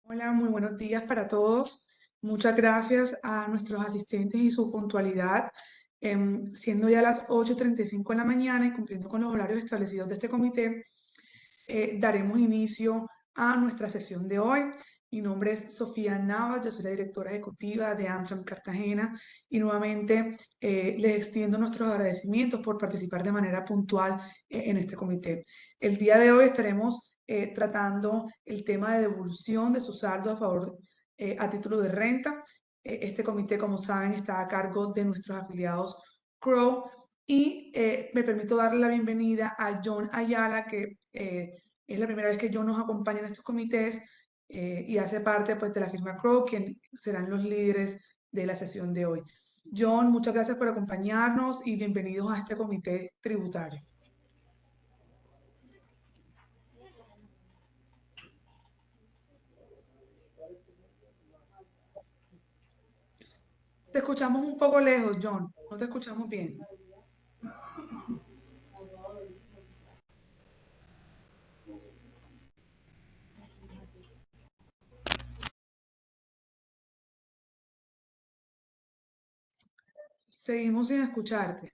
Hola, muy buenos días para todos. Muchas gracias a nuestros asistentes y su puntualidad. Siendo ya las 8:35 de la mañana y cumpliendo con los horarios establecidos de este comité, daremos inicio a nuestra sesión de hoy. Mi nombre es Sofía Navas, yo soy la directora ejecutiva de AmCham Cartagena y nuevamente les extiendo nuestros agradecimientos por participar de manera puntual en este comité. El día de hoy estaremos tratando el tema de devolución de su saldo a favor a título de renta. Este comité, como saben, está a cargo de nuestros afiliados Crow y me permito darle la bienvenida a John Ayala, que es la primera vez que John nos acompaña en estos comités y hace parte pues, de la firma Crow, quien serán los líderes de la sesión de hoy. John, muchas gracias por acompañarnos y bienvenidos a este comité tributario. Te escuchamos un poco lejos, John, no te escuchamos bien. Seguimos sin escucharte.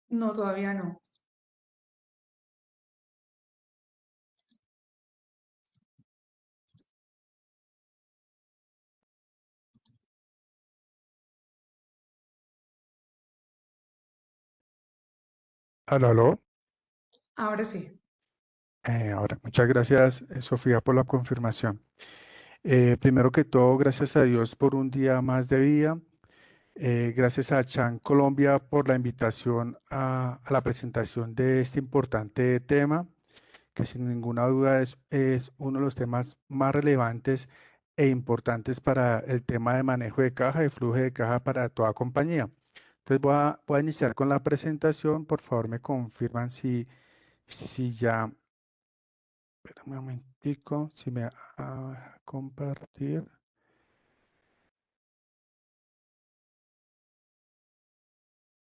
No, todavía no. Aló, aló. Ahora sí. Ahora, muchas gracias, Sofía, por la confirmación. Primero que todo, gracias a Dios por un día más de vida. Gracias a Chan Colombia por la invitación a la presentación de este importante tema, que sin ninguna duda es uno de los temas más relevantes e importantes para el tema de manejo de caja y flujo de caja para toda compañía. Entonces voy a iniciar con la presentación. Por favor, me confirman si ya. Espera un momentico, si me compartir.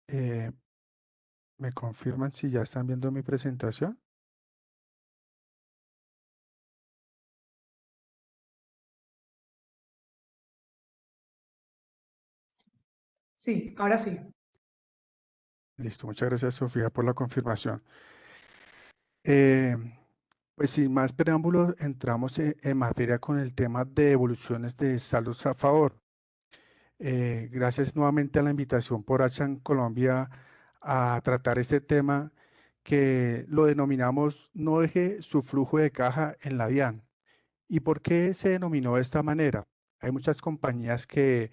Eh, ¿Me confirman si ya están viendo mi presentación? Sí, ahora sí. Listo, muchas gracias, Sofía, por la confirmación. Eh, pues sin más preámbulos, entramos en materia con el tema de devoluciones de saldos a favor. Gracias nuevamente a la invitación por Achan Colombia a tratar este tema que lo denominamos no deje su flujo de caja en la DIAN. ¿Y por qué se denominó de esta manera? Hay muchas compañías que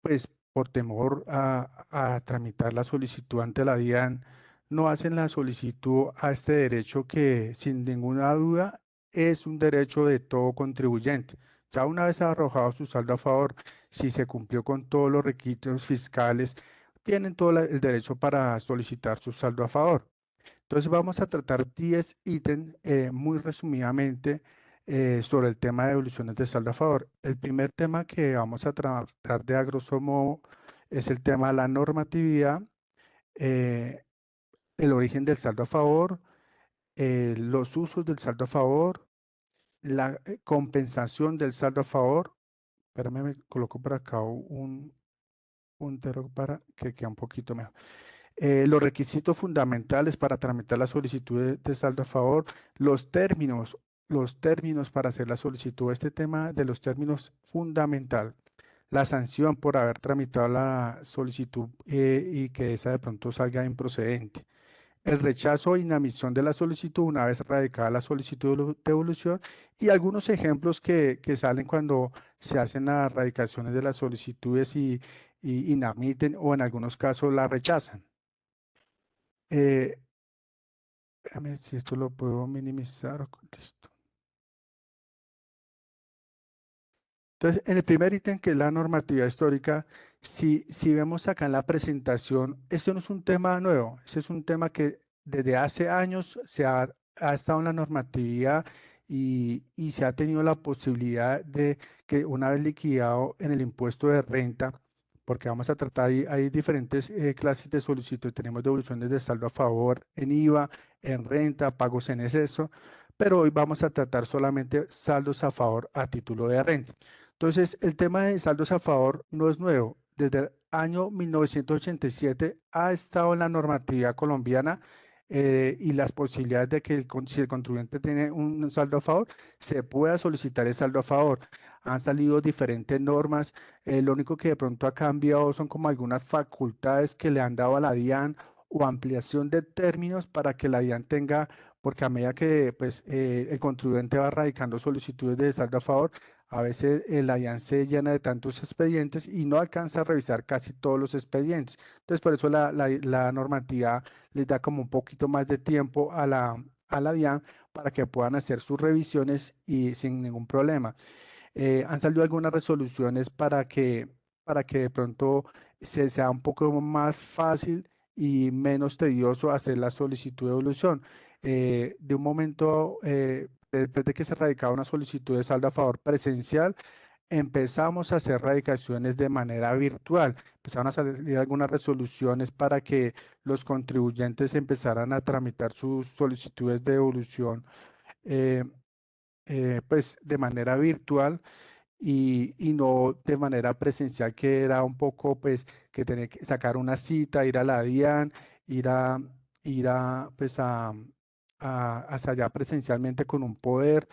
pues, por temor a tramitar la solicitud ante la DIAN, no hacen la solicitud a este derecho que, sin ninguna duda, es un derecho de todo contribuyente. Ya una vez arrojado su saldo a favor, si se cumplió con todos los requisitos fiscales, tienen todo el derecho para solicitar su saldo a favor. Entonces vamos a tratar 10 ítems muy resumidamente sobre el tema de devoluciones de saldo a favor. El primer tema que vamos a tratar de a grosso modo es el tema de la normatividad, eh, el origen del saldo a favor, los usos del saldo a favor, la compensación del saldo a favor. Espérame, me coloco por acá un puntero para que quede un poquito mejor. Los requisitos fundamentales para tramitar la solicitud de saldo a favor, los términos para hacer la solicitud, este tema de los términos fundamental, la sanción por haber tramitado la solicitud y que esa de pronto salga improcedente, el rechazo o inadmisión de la solicitud una vez radicada la solicitud de devolución y algunos ejemplos que salen cuando se hacen las radicaciones de las solicitudes y inadmiten o en algunos casos la rechazan. Eh, Espérame si esto lo puedo minimizar. Listo. Entonces, en el primer ítem, que es la normativa histórica, si vemos acá en la presentación, esto no es un tema nuevo, ese es un tema que desde hace años ha estado en la normatividad y se ha tenido la posibilidad de que una vez liquidado en el impuesto de renta, porque vamos a tratar, hay diferentes clases de solicitud, tenemos devoluciones de saldo a favor en IVA, en renta, pagos en exceso, pero hoy vamos a tratar solamente saldos a favor a título de renta. Entonces, el tema de saldos a favor no es nuevo. Desde el año 1987 ha estado en la normatividad colombiana y las posibilidades de que si el contribuyente tiene un saldo a favor, se pueda solicitar el saldo a favor. Han salido diferentes normas. Lo único que de pronto ha cambiado son como algunas facultades que le han dado a la DIAN o ampliación de términos para que la DIAN tenga, porque a medida que pues, el contribuyente va radicando solicitudes de saldo a favor, a veces la DIAN se llena de tantos expedientes y no alcanza a revisar casi todos los expedientes. Entonces, por eso la normativa les da como un poquito más de tiempo a la DIAN para que puedan hacer sus revisiones y sin ningún problema. Han salido algunas resoluciones para que de pronto sea un poco más fácil y menos tedioso hacer la solicitud de devolución. De un momento, después de que se radicaba una solicitud de saldo a favor presencial, empezamos a hacer radicaciones de manera virtual. Empezaron a salir algunas resoluciones para que los contribuyentes empezaran a tramitar sus solicitudes de devolución, eh, pues de manera virtual y no de manera presencial, que era un poco, pues, que tenía que sacar una cita, ir a la DIAN, ir a, pues, hasta allá presencialmente con un poder.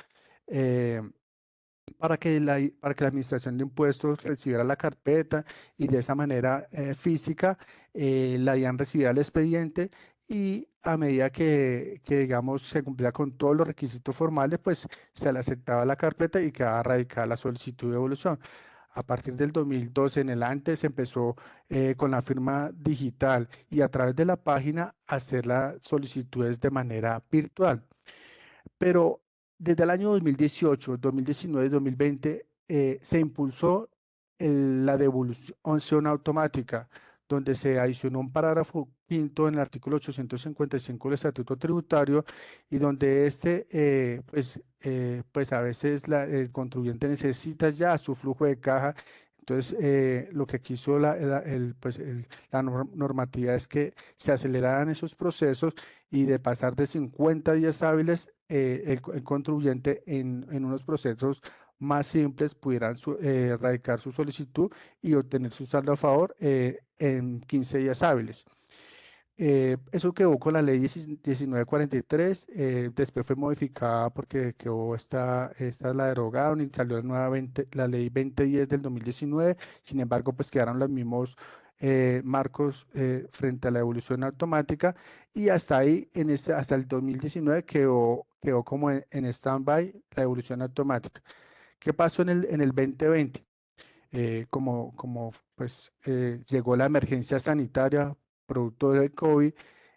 eh, para que la administración de impuestos recibiera la carpeta y de esa manera física la DIAN recibiera el expediente y a medida digamos, se cumplía con todos los requisitos formales, pues se le aceptaba la carpeta y quedaba radicada la solicitud de devolución. A partir del 2012 en adelante se empezó con la firma digital y a través de la página hacer las solicitudes de manera virtual. Pero desde el año 2018, 2019, 2020 se impulsó la devolución automática, donde se adicionó un parágrafo quinto en el artículo 855 del Estatuto Tributario y donde pues a veces el contribuyente necesita ya su flujo de caja. Entonces, lo que quiso la normativa es que se aceleraran esos procesos y de pasar de 50 días hábiles, el contribuyente en unos procesos más simples pudieran radicar su solicitud y obtener su saldo a favor en 15 días hábiles. Eso quedó con la ley 1943, después fue modificada porque quedó esta la derogaron y salió la ley 2010 del 2019. Sin embargo, pues quedaron los mismos marcos frente a la devolución automática y hasta ahí, hasta el 2019 quedó como en stand-by la devolución automática. ¿Qué pasó en el 2020? Como pues llegó la emergencia sanitaria producto del COVID,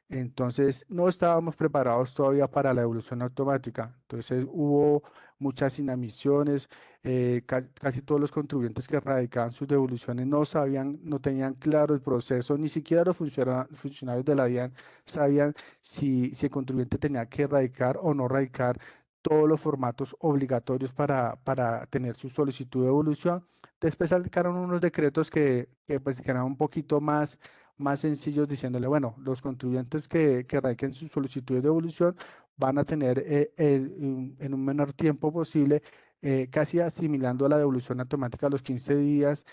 entonces no estábamos preparados todavía para la devolución automática. Entonces hubo muchas inadmisiones, casi todos los contribuyentes que radicaban sus devoluciones no sabían, no tenían claro el proceso, ni siquiera los funcionarios de la DIAN sabían si el contribuyente tenía que radicar o no radicar todos los formatos obligatorios para tener su solicitud de devolución. Después sacaron unos decretos pues, que eran un poquito más sencillos, diciéndole, bueno, los contribuyentes que radiquen sus solicitudes de devolución van a tener en un menor tiempo posible, casi asimilando a la devolución automática a los 15 días,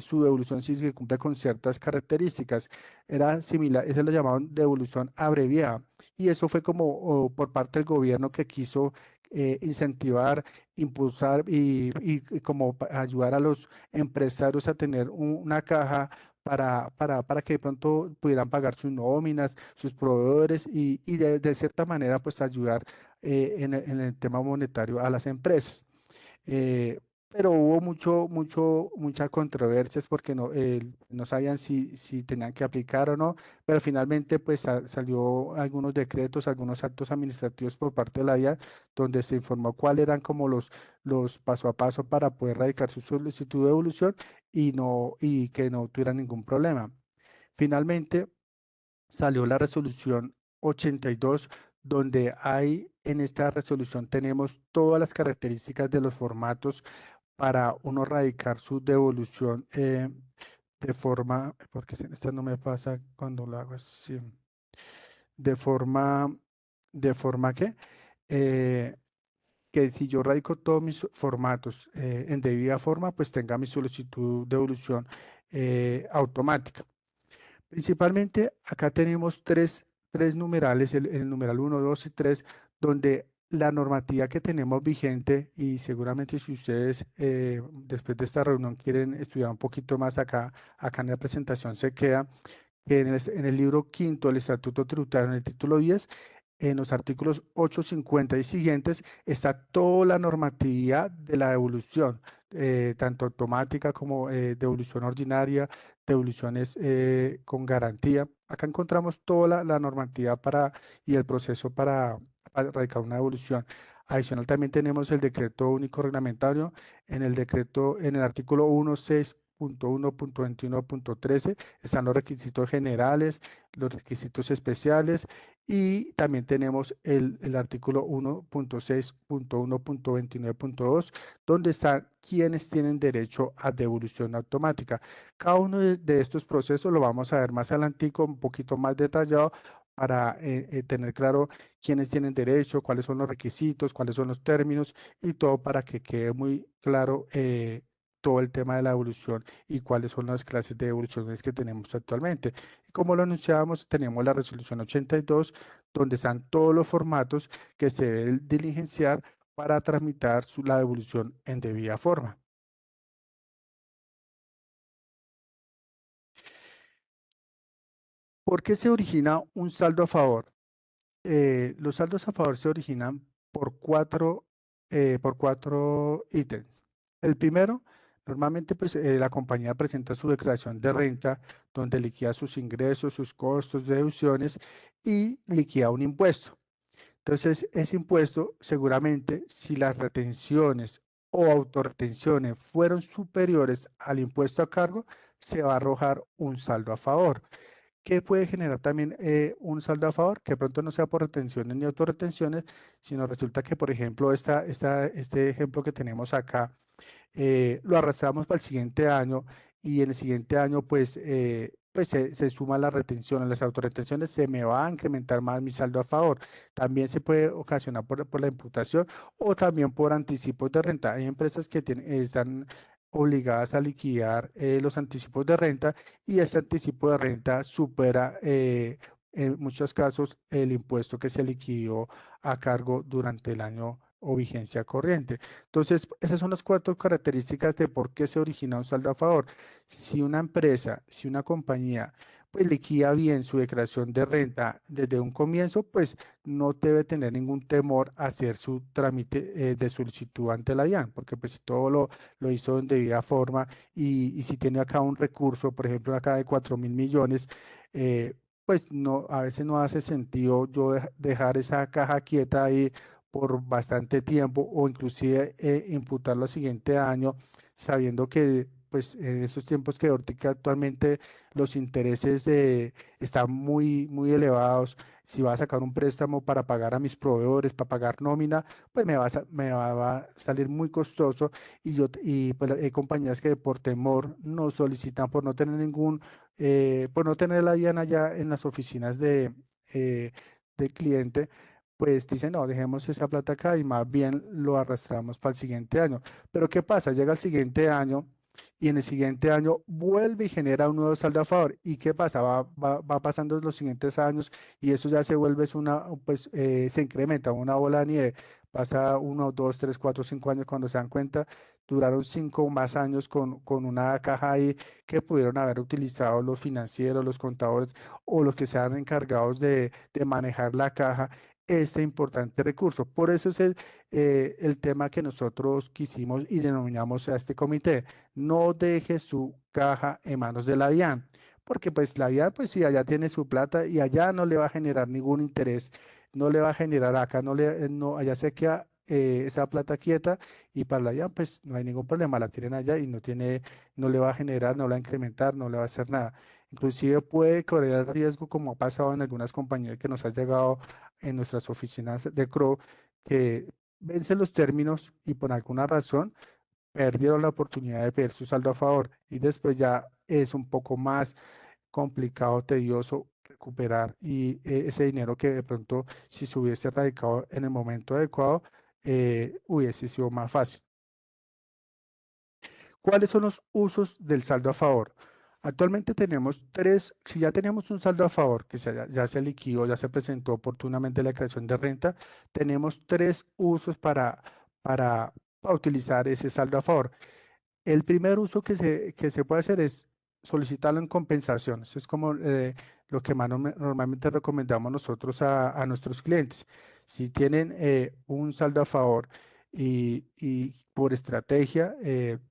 su devolución si se cumple con ciertas características. Era similar, eso lo llamaban devolución abreviada. Y eso fue como por parte del gobierno que quiso incentivar, impulsar y como ayudar a los empresarios a tener una caja para que de pronto pudieran pagar sus nóminas, sus proveedores y de cierta manera pues ayudar en el tema monetario a las empresas. Eh, pero hubo muchas controversias porque no sabían si tenían que aplicar o no, pero finalmente pues salió algunos decretos, algunos actos administrativos por parte de la DIAN, donde se informó cuáles eran como los paso a paso para poder radicar su solicitud de devolución y que no tuviera ningún problema. Finalmente salió la resolución 82, donde hay en esta resolución tenemos todas las características de los formatos para uno radicar su devolución de forma, porque esta no me pasa cuando lo hago así, de forma, de forma eh, que si yo radico todos mis formatos en debida forma, pues tenga mi solicitud de devolución automática. Principalmente acá tenemos tres numerales, el numeral uno, 2 y 3, donde la normativa que tenemos vigente, y seguramente si ustedes después de esta reunión quieren estudiar un poquito más acá en la presentación se queda, que en el libro quinto del Estatuto Tributario, en el título 10, en los artículos 850 y siguientes, está toda la normatividad de la devolución, tanto automática como devolución ordinaria, devoluciones con garantía. Acá encontramos toda la normativa y el proceso para radicar una devolución. Adicional, también tenemos el decreto único reglamentario en el artículo 16.1.21.13 están los requisitos generales, los requisitos especiales y también tenemos el artículo 1.6.1.29.2 donde están quienes tienen derecho a devolución automática. Cada uno de estos procesos lo vamos a ver más adelantico, un poquito más detallado para tener claro quiénes tienen derecho, cuáles son los requisitos, cuáles son los términos y todo para que quede muy claro todo el tema de la evolución y cuáles son las clases de evoluciones que tenemos actualmente. Y como lo anunciábamos, tenemos la resolución 82, donde están todos los formatos que se deben diligenciar para tramitar la devolución en debida forma. ¿Por qué se origina un saldo a favor? Los saldos a favor se originan por cuatro ítems. El primero, normalmente pues, la compañía presenta su declaración de renta donde liquida sus ingresos, sus costos, deducciones y liquida un impuesto. Entonces, ese impuesto seguramente si las retenciones o autorretenciones fueron superiores al impuesto a cargo, se va a arrojar un saldo a favor. ¿Qué puede generar también un saldo a favor? Que de pronto no sea por retenciones ni autorretenciones, sino resulta que, por ejemplo, este ejemplo que tenemos acá, lo arrastramos para el siguiente año y en el siguiente año, pues se suma la retención, las autorretenciones, se me va a incrementar más mi saldo a favor. También se puede ocasionar por la imputación o también por anticipos de renta. Hay empresas que están obligadas a liquidar los anticipos de renta y ese anticipo de renta supera en muchos casos el impuesto que se liquidó a cargo durante el año o vigencia corriente. Entonces, esas son las cuatro características de por qué se origina un saldo a favor. Si una empresa, si una compañía, pues liquida bien su declaración de renta desde un comienzo, pues no debe tener ningún temor a hacer su trámite de solicitud ante la DIAN, porque pues si todo lo hizo en debida forma y si tiene acá un recurso, por ejemplo, acá de 4.000 millones, pues no, a veces no hace sentido yo dejar esa caja quieta ahí por bastante tiempo o inclusive imputarlo al siguiente año, sabiendo que pues en esos tiempos que ahorita actualmente los intereses están muy elevados. Si va a sacar un préstamo para pagar a mis proveedores, para pagar nómina, pues me va a salir muy costoso y pues hay compañías que por temor no solicitan por no tener por no tener la DIAN allá en las oficinas del cliente, pues dicen, no, dejemos esa plata acá y más bien lo arrastramos para el siguiente año. Pero ¿qué pasa? Llega el siguiente año y en el siguiente año vuelve y genera un nuevo saldo a favor. ¿Y qué pasa? Va pasando los siguientes años y eso ya se vuelve se incrementa una bola de nieve. Pasa 1, 2, 3, 4, 5 años cuando se dan cuenta, duraron 5 más años con una caja ahí que pudieron haber utilizado los financieros, los contadores o los que sean encargados de manejar la caja este importante recurso. Por eso es el tema que nosotros quisimos y denominamos a este comité. No deje su caja en manos de la DIAN, porque pues la DIAN, pues si allá tiene su plata y allá no le va a generar ningún interés, no le va a generar acá, allá se queda esa plata quieta y para la DIAN pues no hay ningún problema, la tienen allá y no le va a generar, no le va a incrementar, no le va a hacer nada. Inclusive puede correr el riesgo, como ha pasado en algunas compañías que nos ha llegado en nuestras oficinas de CRO que vencen los términos y por alguna razón perdieron la oportunidad de pedir su saldo a favor y después ya es un poco más complicado, tedioso recuperar y ese dinero que de pronto si se hubiese radicado en el momento adecuado hubiese sido más fácil. ¿Cuáles son los usos del saldo a favor? Actualmente tenemos tres, si ya tenemos un saldo a favor que ya se liquidó, ya se presentó oportunamente la declaración de renta, tenemos tres usos para utilizar ese saldo a favor. El primer uso que se puede hacer es solicitarlo en compensación. Eso es como lo que más normalmente recomendamos nosotros a nuestros clientes. Si tienen un saldo a favor y por estrategia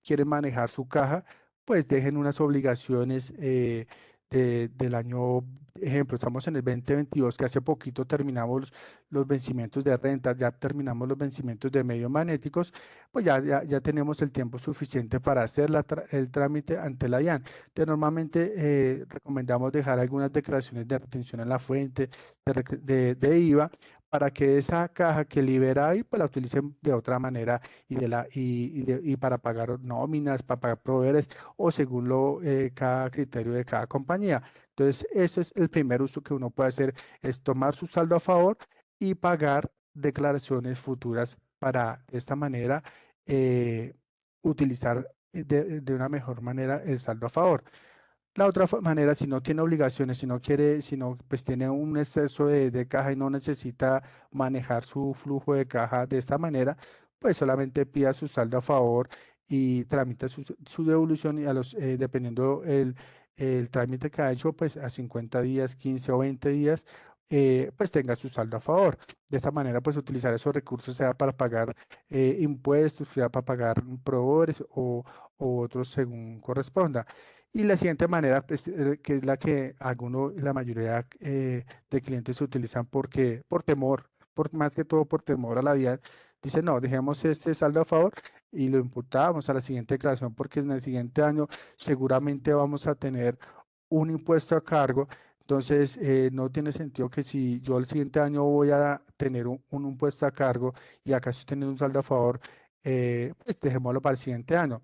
quieren manejar su caja, pues dejen unas obligaciones del año, ejemplo, estamos en el 2022, que hace poquito terminamos los vencimientos de renta, ya terminamos los vencimientos de medios magnéticos, pues ya tenemos el tiempo suficiente para hacer el trámite ante la IAN. Entonces, normalmente recomendamos dejar algunas declaraciones de retención en la fuente de IVA para que esa caja que libera ahí, pues la utilicen de otra manera y para pagar nóminas, para pagar proveedores o según cada criterio de cada compañía. Entonces, ese es el primer uso que uno puede hacer, es tomar su saldo a favor y pagar declaraciones futuras para de esta manera eh, utilizar de una mejor manera el saldo a favor. La otra manera, si no tiene obligaciones, si no quiere, si no, pues tiene un exceso de caja y no necesita manejar su flujo de caja de esta manera, pues solamente pida su saldo a favor y tramita su devolución y dependiendo el trámite que ha hecho, pues a 50 días, 15 o 20 días, pues tenga su saldo a favor. De esta manera, pues utilizar esos recursos sea para pagar impuestos, sea para pagar proveedores o otros según corresponda. Y la siguiente manera, pues, que es la que algunos, la mayoría de clientes utilizan por temor, más que todo por temor a la vida, dicen, no, dejemos este saldo a favor y lo imputamos a la siguiente declaración porque en el siguiente año seguramente vamos a tener un impuesto a cargo. Entonces, no tiene sentido que si yo el siguiente año voy a tener un impuesto a cargo y acá estoy teniendo un saldo a favor, pues dejémoslo para el siguiente año,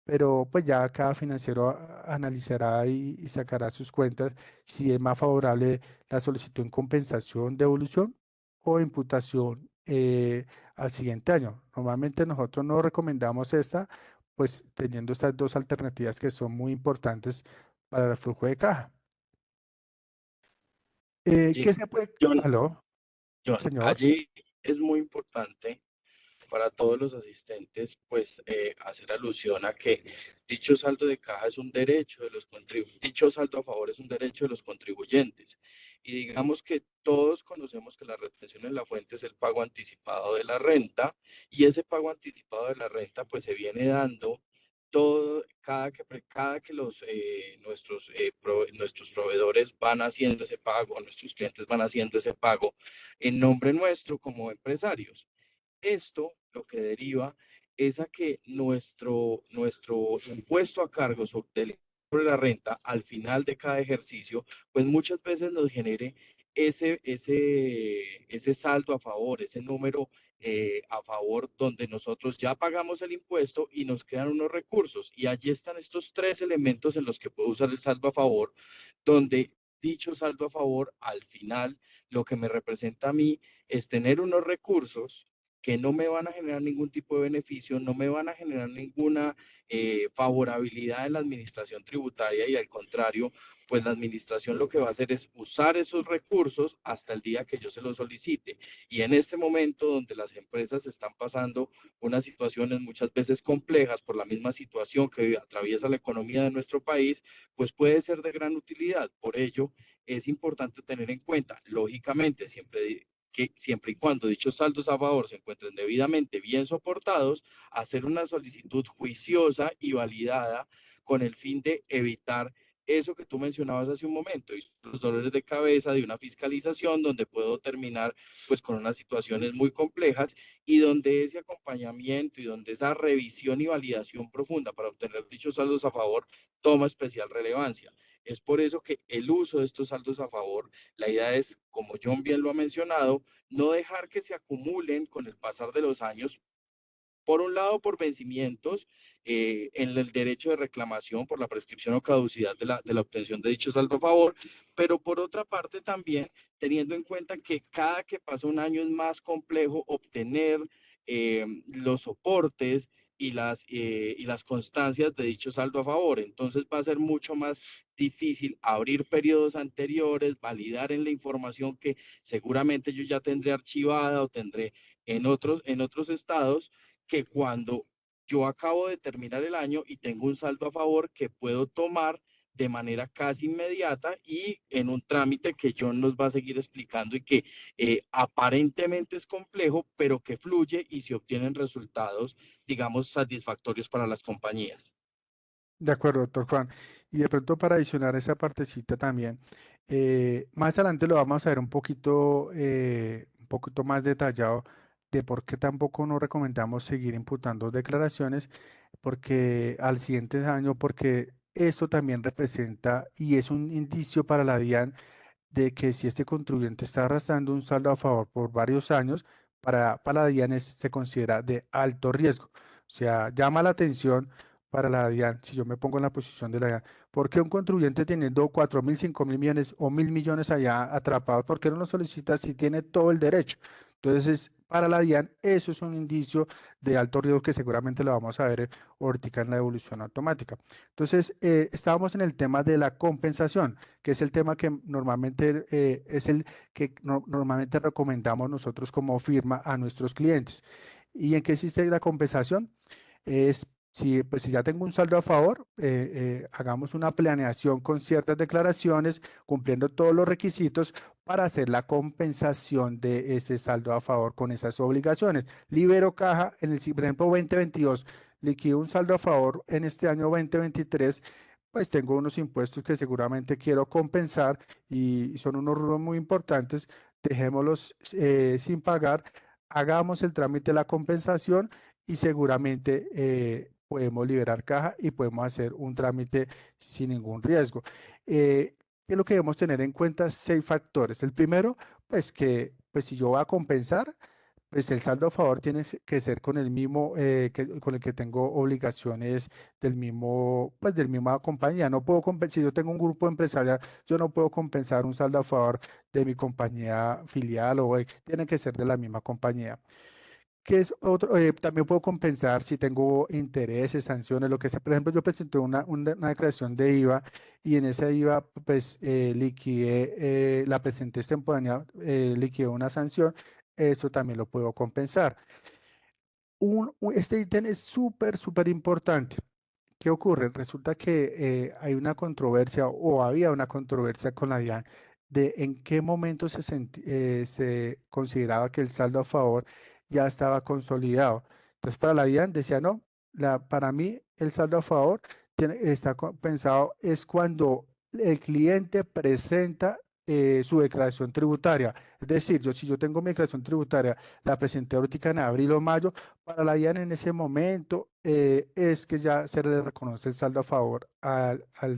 pero pues ya cada financiero analizará y sacará sus cuentas si es más favorable la solicitud en compensación, devolución o imputación al siguiente año. Normalmente nosotros no recomendamos esta, pues teniendo estas dos alternativas que son muy importantes para el flujo de caja. Allí, ¿Qué se puede? John, ¿Aló, John, señor? allí es muy importante para todos los asistentes, pues hacer alusión a que dicho saldo de caja es un derecho de los contribuyentes, dicho saldo a favor es un derecho de los contribuyentes. Y digamos que todos conocemos que la retención en la fuente es el pago anticipado de la renta y ese pago anticipado de la renta pues se viene dando todo, cada que nuestros proveedores van haciendo ese pago, nuestros clientes van haciendo ese pago en nombre nuestro como empresarios. Esto lo que deriva es a que nuestro impuesto a cargo sobre la renta al final de cada ejercicio, pues muchas veces nos genere ese saldo a favor, ese número a favor donde nosotros ya pagamos el impuesto y nos quedan unos recursos. Y allí están estos tres elementos en los que puedo usar el saldo a favor, donde dicho saldo a favor al final lo que me representa a mí es tener unos recursos que no me van a generar ningún tipo de beneficio, no me van a generar ninguna favorabilidad en la administración tributaria y al contrario, pues la administración lo que va a hacer es usar esos recursos hasta el día que yo se los solicite. Y en este momento donde las empresas están pasando unas situaciones muchas veces complejas por la misma situación que atraviesa la economía de nuestro país, pues puede ser de gran utilidad. Por ello, es importante tener en cuenta, lógicamente, siempre y cuando dichos saldos a favor se encuentren debidamente bien soportados, hacer una solicitud juiciosa y validada con el fin de evitar eso que tú mencionabas hace un momento, y los dolores de cabeza de una fiscalización donde puedo terminar pues con unas situaciones muy complejas y donde ese acompañamiento y donde esa revisión y validación profunda para obtener dichos saldos a favor toma especial relevancia. Es por eso que el uso de estos saldos a favor, la idea es, como John bien lo ha mencionado, no dejar que se acumulen con el pasar de los años. Por un lado, por vencimientos en el derecho de reclamación por la prescripción o caducidad de la obtención de dicho saldo a favor, pero por otra parte también teniendo en cuenta que cada que pasa un año es más complejo obtener los soportes y las constancias de dicho saldo a favor. Entonces va a ser mucho más difícil abrir periodos anteriores, validar en la información que seguramente yo ya tendré archivada o tendré en otros estados, que cuando yo acabo de terminar el año y tengo un saldo a favor que puedo tomar de manera casi inmediata y en un trámite que John nos va a seguir explicando y que aparentemente es complejo, pero que fluye y se obtienen resultados, digamos, satisfactorios para las compañías. De acuerdo, doctor Juan. Y de pronto para adicionar esa partecita también, más adelante lo vamos a ver un poquito más detallado de por qué tampoco nos recomendamos seguir imputando declaraciones, porque al siguiente año, porque esto también representa y es un indicio para la DIAN de que si este contribuyente está arrastrando un saldo a favor por varios años, para la DIAN se considera de alto riesgo. O sea, llama la atención para la DIAN, si yo me pongo en la posición de la DIAN, ¿por qué un contribuyente teniendo 4.000, 5.000 millones o 1.000 millones allá atrapados, por qué no lo solicita si tiene todo el derecho? Entonces, para la DIAN, eso es un indicio de alto riesgo que seguramente lo vamos a ver ahorita en la devolución automática. Entonces, estábamos en el tema de la compensación, que es el tema que normalmente es el que normalmente recomendamos nosotros como firma a nuestros clientes. ¿Y en qué existe la compensación? Es si, pues, si ya tengo un saldo a favor, hagamos una planeación con ciertas declaraciones, cumpliendo todos los requisitos para hacer la compensación de ese saldo a favor con esas obligaciones. Libero caja en el, por ejemplo, 2022, liquido un saldo a favor en este año 2023, pues tengo unos impuestos que seguramente quiero compensar y son unos rubros muy importantes, dejémoslos sin pagar, hagamos el trámite de la compensación y seguramente podemos liberar caja y podemos hacer un trámite sin ningún riesgo. ¿Qué es lo que debemos tener en cuenta? 6 factores. El primero, pues que pues si yo voy a compensar, pues el saldo a favor tiene que ser con el mismo, con el que tengo obligaciones del mismo, pues del misma compañía. No puedo si yo tengo un grupo empresarial, yo no puedo compensar un saldo a favor de mi compañía filial tiene que ser de la misma compañía. ¿Qué es otro? También puedo compensar si tengo intereses, sanciones, lo que sea. Por ejemplo, yo presenté una declaración de IVA y en esa IVA, pues, liquidé, la presenté extemporánea, liquidé una sanción. Eso también lo puedo compensar. Este ítem es súper, súper importante. ¿Qué ocurre? Resulta que hay una controversia o había una controversia con la DIAN de en qué momento se consideraba que el saldo a favor ya estaba consolidado. Entonces, para la DIAN decía, no, para mí el saldo a favor está pensado es cuando el cliente presenta su declaración tributaria. Es decir, si yo tengo mi declaración tributaria, la presenté ahorita en abril o mayo, para la DIAN en ese momento es que ya se le reconoce el saldo a favor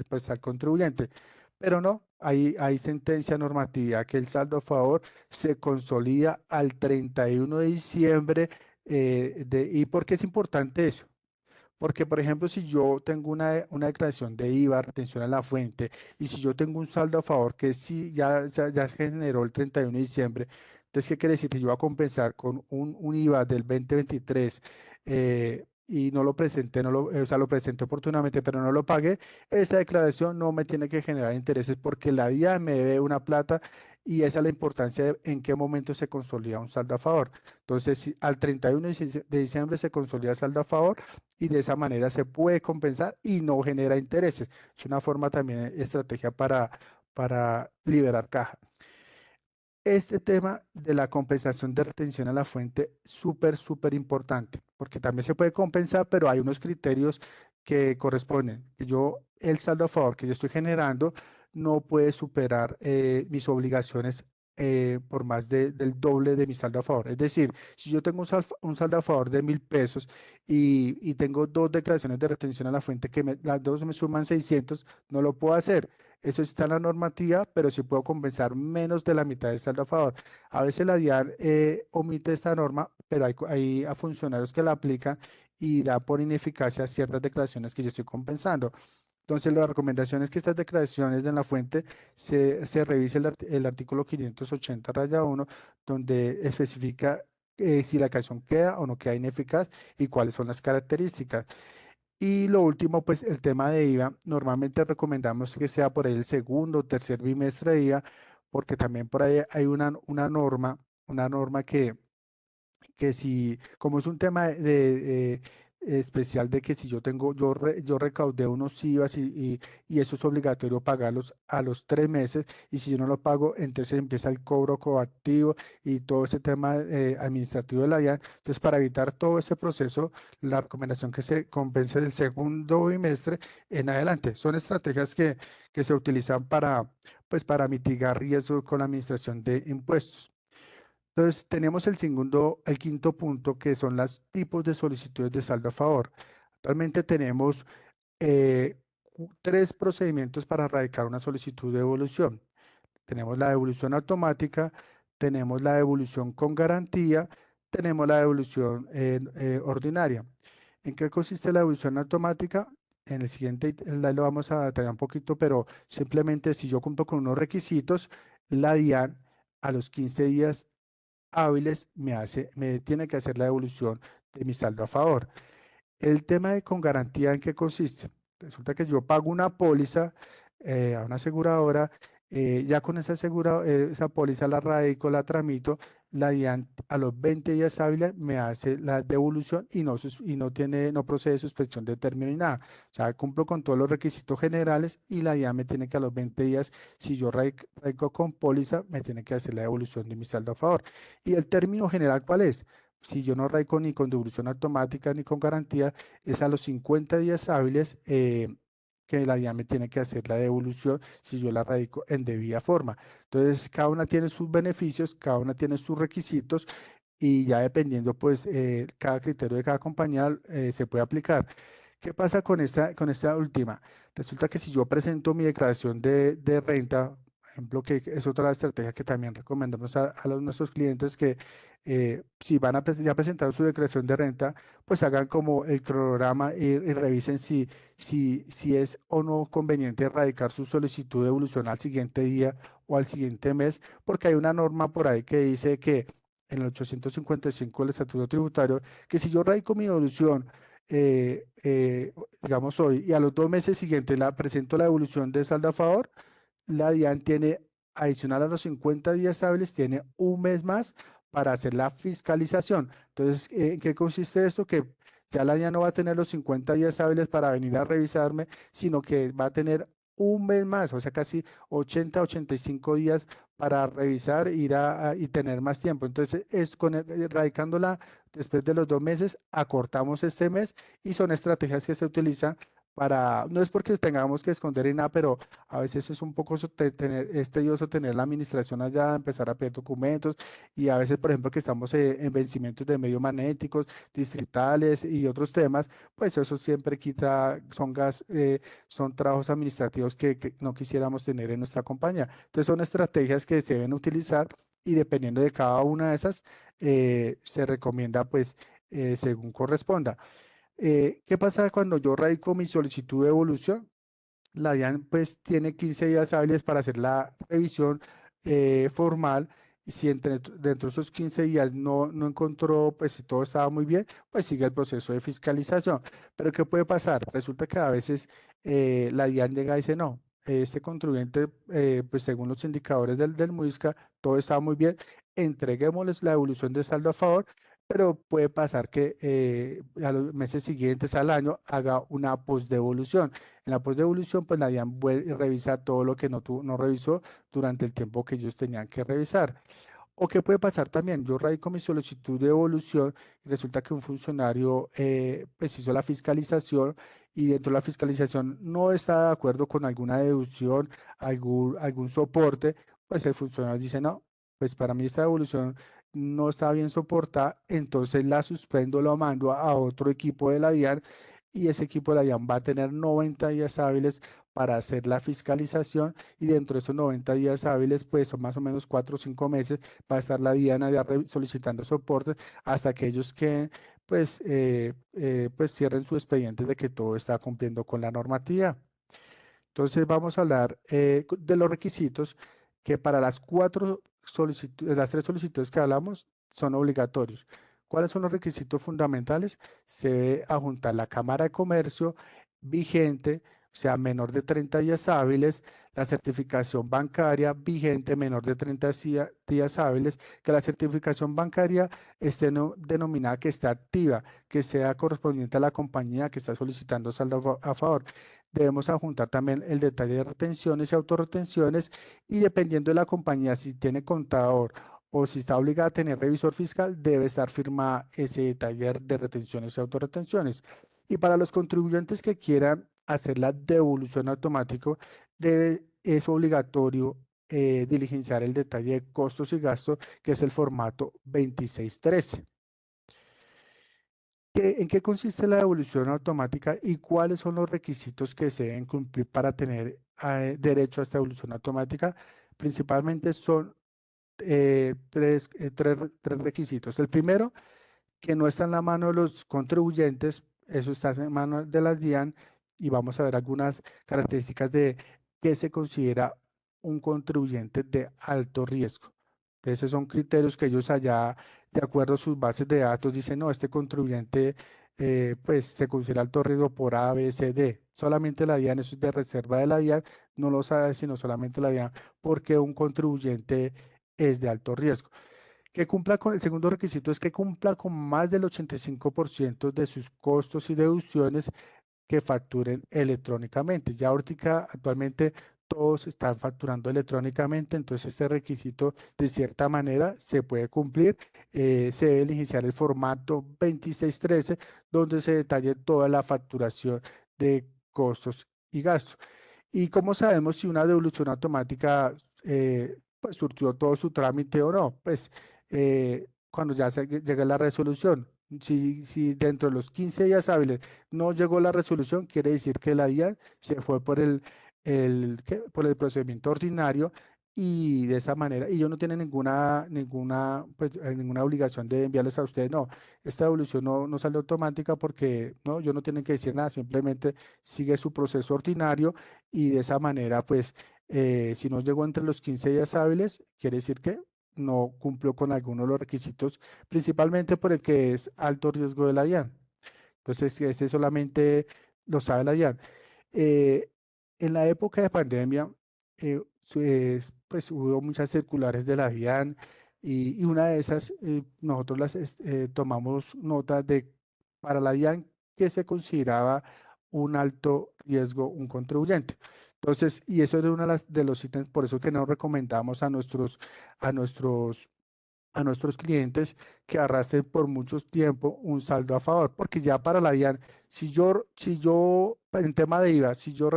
pues, al contribuyente. Pero no, hay sentencia normativa que el saldo a favor se consolida al 31 de diciembre. ¿Y por qué es importante eso? Porque, por ejemplo, si yo tengo una declaración de IVA, retención a la fuente, y si yo tengo un saldo a favor que sí ya se generó el 31 de diciembre, entonces, ¿qué quiere decir? Que yo voy a compensar con un IVA del 2023 y no lo presenté, o sea, lo presenté oportunamente, pero no lo pagué, esa declaración no me tiene que generar intereses porque la DIAN me debe una plata y esa es la importancia de en qué momento se consolida un saldo a favor. Entonces, si al 31 de diciembre se consolida el saldo a favor, y de esa manera se puede compensar y no genera intereses. Es una forma también estrategia para liberar caja. Este tema de la compensación de retención a la fuente, súper, súper importante, porque también se puede compensar, pero hay unos criterios que corresponden. El saldo a favor que yo estoy generando no puede superar mis obligaciones por más del doble de mi saldo a favor. Es decir, si yo tengo un saldo a favor de 1.000 pesos y tengo dos declaraciones de retención a la fuente que las dos me suman 600, no lo puedo hacer. Eso está en la normativa, pero sí puedo compensar menos de la mitad del saldo a favor. A veces la DIAN omite esta norma, pero hay a funcionarios que la aplican y da por ineficacia ciertas declaraciones que yo estoy compensando. Entonces, la recomendación es que estas declaraciones de la fuente se revise el artículo 580-1, donde especifica si la canción queda o no queda ineficaz y cuáles son las características. Y lo último, pues el tema de IVA, normalmente recomendamos que sea por ahí el segundo o tercer bimestre de IVA, porque también por ahí hay una norma que si, como es un tema especial de que si yo tengo, yo recaudé unos IVAs y eso es obligatorio pagarlos a los 3 meses, y si yo no lo pago, entonces empieza el cobro coactivo y todo ese tema administrativo de la DIAN. Entonces, para evitar todo ese proceso, la recomendación que se compense del segundo bimestre en adelante. Son estrategias que se utilizan pues, para mitigar riesgos con la administración de impuestos. Entonces, tenemos el quinto punto, que son los tipos de solicitudes de saldo a favor. Actualmente tenemos 3 procedimientos para radicar una solicitud de devolución. Tenemos la devolución automática, tenemos la devolución con garantía, tenemos la devolución ordinaria. ¿En qué consiste la devolución automática? En el siguiente slide lo vamos a detallar un poquito, pero simplemente si yo cumplo con unos requisitos, la DIAN a los 15 días hábiles me tiene que hacer la devolución de mi saldo a favor. El tema de con garantía, ¿en qué consiste? Resulta que yo pago una póliza a una aseguradora, ya con esa póliza la radico, la tramito, la DIAN a los 20 días hábiles me hace la devolución y no procede suspensión de término ni nada. O sea, cumplo con todos los requisitos generales y la DIAN me tiene que a los 20 días, si yo radico con póliza, me tiene que hacer la devolución de mi saldo a favor. ¿Y el término general cuál es? Si yo no radico ni con devolución automática ni con garantía, es a los 50 días hábiles que la DIAN me tiene que hacer la devolución si yo la radico en debida forma. Entonces, cada una tiene sus beneficios, cada una tiene sus requisitos y ya dependiendo, pues, cada criterio de cada compañía se puede aplicar. ¿Qué pasa con esta última? Resulta que si yo presento mi declaración de renta, por ejemplo, que es otra estrategia que también recomendamos a nuestros clientes, que si van a ya presentar su declaración de renta, pues hagan como el cronograma y revisen si es o no conveniente erradicar su solicitud de devolución al siguiente día o al siguiente mes, porque hay una norma por ahí que dice que en el 855 del Estatuto Tributario, que si yo radico mi devolución, digamos hoy, y a los 2 meses siguientes presento la devolución de saldo a favor, la DIAN tiene, adicional a los 50 días hábiles, tiene un mes más para hacer la fiscalización. Entonces, ¿en qué consiste esto? Que ya la DIAN no va a tener los 50 días hábiles para venir a revisarme, sino que va a tener un mes más, o sea, casi 85 días para revisar, y tener más tiempo. Entonces, radicándola después de los 2 meses, acortamos este mes, y son estrategias que se utilizan no es porque tengamos que esconder ni nada, pero a veces es un poco es tedioso tener la administración allá, empezar a pedir documentos, y a veces, por ejemplo, que estamos en vencimientos de medios magnéticos, distritales y otros temas, pues eso siempre son trabajos administrativos que no quisiéramos tener en nuestra compañía. Entonces son estrategias que se deben utilizar, y dependiendo de cada una de esas, se recomienda pues según corresponda. ¿Qué pasa cuando yo radico mi solicitud de devolución? La DIAN pues tiene 15 días hábiles para hacer la revisión formal, y si dentro de esos 15 días no encontró, pues si todo estaba muy bien, pues sigue el proceso de fiscalización. Pero ¿qué puede pasar? Resulta que a veces la DIAN llega y dice, no, este contribuyente, pues según los indicadores del MUISCA, todo estaba muy bien, entreguémosles la devolución de saldo a favor, pero puede pasar que a los meses siguientes al año haga una postdevolución. En la postdevolución, pues la DIAN vuelve y revisa todo lo que no revisó durante el tiempo que ellos tenían que revisar. ¿O qué puede pasar también? Yo radico mi solicitud de devolución y resulta que un funcionario pues hizo la fiscalización, y dentro de la fiscalización no está de acuerdo con alguna deducción, algún soporte, pues el funcionario dice, no, pues para mí esta devolución no está bien soportada, entonces la suspendo, lo mando a otro equipo de la DIAN y ese equipo de la DIAN va a tener 90 días hábiles para hacer la fiscalización y dentro de esos 90 días hábiles, pues son más o menos 4 o 5 meses, va a estar la DIAN allá solicitando soporte hasta que ellos queden, pues cierren su expediente de que todo está cumpliendo con la normativa. Entonces vamos a hablar de los requisitos que para las las tres solicitudes que hablamos son obligatorios. ¿Cuáles son los requisitos fundamentales? Se debe adjuntar la Cámara de Comercio vigente, o sea, menor de 30 días hábiles, la certificación bancaria vigente, menor de 30 días hábiles, que la certificación bancaria esté denominada que esté activa, que sea correspondiente a la compañía que está solicitando saldo a favor. Debemos adjuntar también el detalle de retenciones y autorretenciones y dependiendo de la compañía, si tiene contador o si está obligada a tener revisor fiscal, debe estar firmada ese detalle de retenciones y autorretenciones. Y para los contribuyentes que quieran hacer la devolución automática, es obligatorio diligenciar el detalle de costos y gastos, que es el formato 2613. ¿En qué consiste la devolución automática y cuáles son los requisitos que se deben cumplir para tener derecho a esta devolución automática? Principalmente son tres requisitos. El primero, que no está en la mano de los contribuyentes, eso está en manos de las DIAN y vamos a ver algunas características de qué se considera un contribuyente de alto riesgo. Esos son criterios que ellos allá, de acuerdo a sus bases de datos, dicen, no, este contribuyente pues se considera alto riesgo por A, B, C, D. Solamente la DIAN, eso es de reserva de la DIAN, no lo sabe sino solamente la DIAN, porque un contribuyente es de alto riesgo. Que cumpla con el segundo requisito es que cumpla con más del 85% de sus costos y deducciones que facturen electrónicamente. Ya ahorita actualmente todos están facturando electrónicamente, entonces este requisito de cierta manera se puede cumplir. Se debe diligenciar el formato 2613 donde se detalle toda la facturación de costos y gastos. ¿Y cómo sabemos si una devolución automática pues surtió todo su trámite o no? Pues cuando ya llega la resolución. Si dentro de los 15 días hábiles no llegó la resolución, quiere decir que la DIAN se fue por por el procedimiento ordinario y de esa manera, y ellos no tienen ninguna obligación de enviarles a ustedes, no, esta devolución no sale automática porque no, ellos no tienen que decir nada, simplemente sigue su proceso ordinario y de esa manera, pues, si no llegó entre los 15 días hábiles, quiere decir que no cumplió con alguno de los requisitos, principalmente por el que es alto riesgo de la DIAN. Entonces, este solamente lo sabe la DIAN. Eh, en la época de pandemia, pues hubo muchas circulares de la DIAN y una de esas, nosotros tomamos nota de para la DIAN que se consideraba un alto riesgo un contribuyente. Entonces, y eso era uno de los ítems, por eso que nos recomendamos a nuestros a nuestros clientes que arrastren por mucho tiempo un saldo a favor, porque ya para la DIAN, si yo en tema de IVA, si yo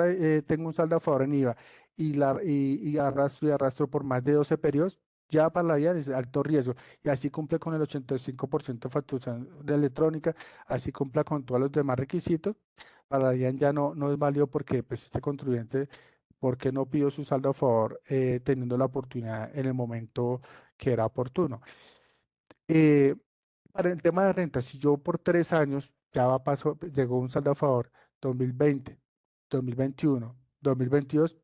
tengo un saldo a favor en IVA y arrastro por más de 12 periodos, ya para la DIAN es alto riesgo y así cumple con el 85% de facturación de electrónica, así cumple con todos los demás requisitos. Para la DIAN ya no es válido porque pues, este contribuyente, ¿por qué no pidió su saldo a favor teniendo la oportunidad en el momento que era oportuno? Eh, para el tema de renta, si yo por 3 años llegó un saldo a favor 2020, 2021, 2022,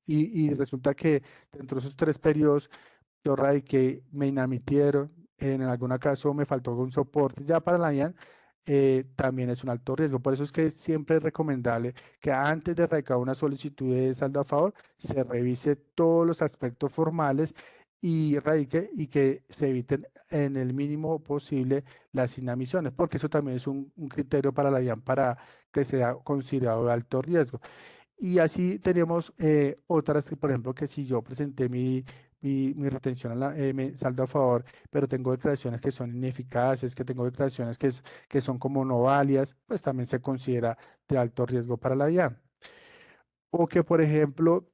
y resulta que dentro de esos 3 periodos yo radiqué, me inamitieron, en algún caso me faltó algún soporte, ya para la IAN también es un alto riesgo. Por eso es que siempre es recomendable que antes de radicar una solicitud de saldo a favor, se revise todos los aspectos formales y radique y que se eviten en el mínimo posible las inamisiones, porque eso también es un criterio para la IAN para que sea considerado de alto riesgo. Y así tenemos otras, que, por ejemplo, que si yo presenté mi retención, mi saldo a favor, pero tengo declaraciones que son ineficaces, que tengo declaraciones que son como no válidas, pues también se considera de alto riesgo para la DIAN. O que, por ejemplo,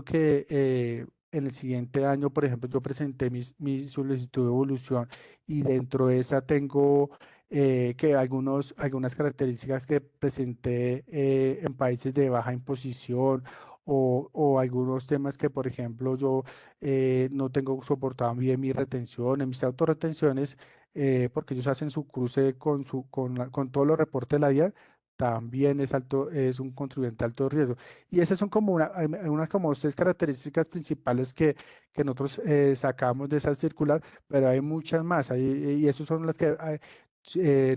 que en el siguiente año, por ejemplo, yo presenté mi solicitud de evolución y dentro de esa tengo que algunas características que presenté en países de baja imposición o algunos temas que, por ejemplo, yo no tengo soportado bien mis retenciones, mis autorretenciones, porque ellos hacen su cruce con todos los reportes de la DIAN, también es alto, es un contribuyente de alto riesgo. Y esas son como unas como seis características principales que nosotros sacamos de esa circular, pero hay muchas más, y esas son las que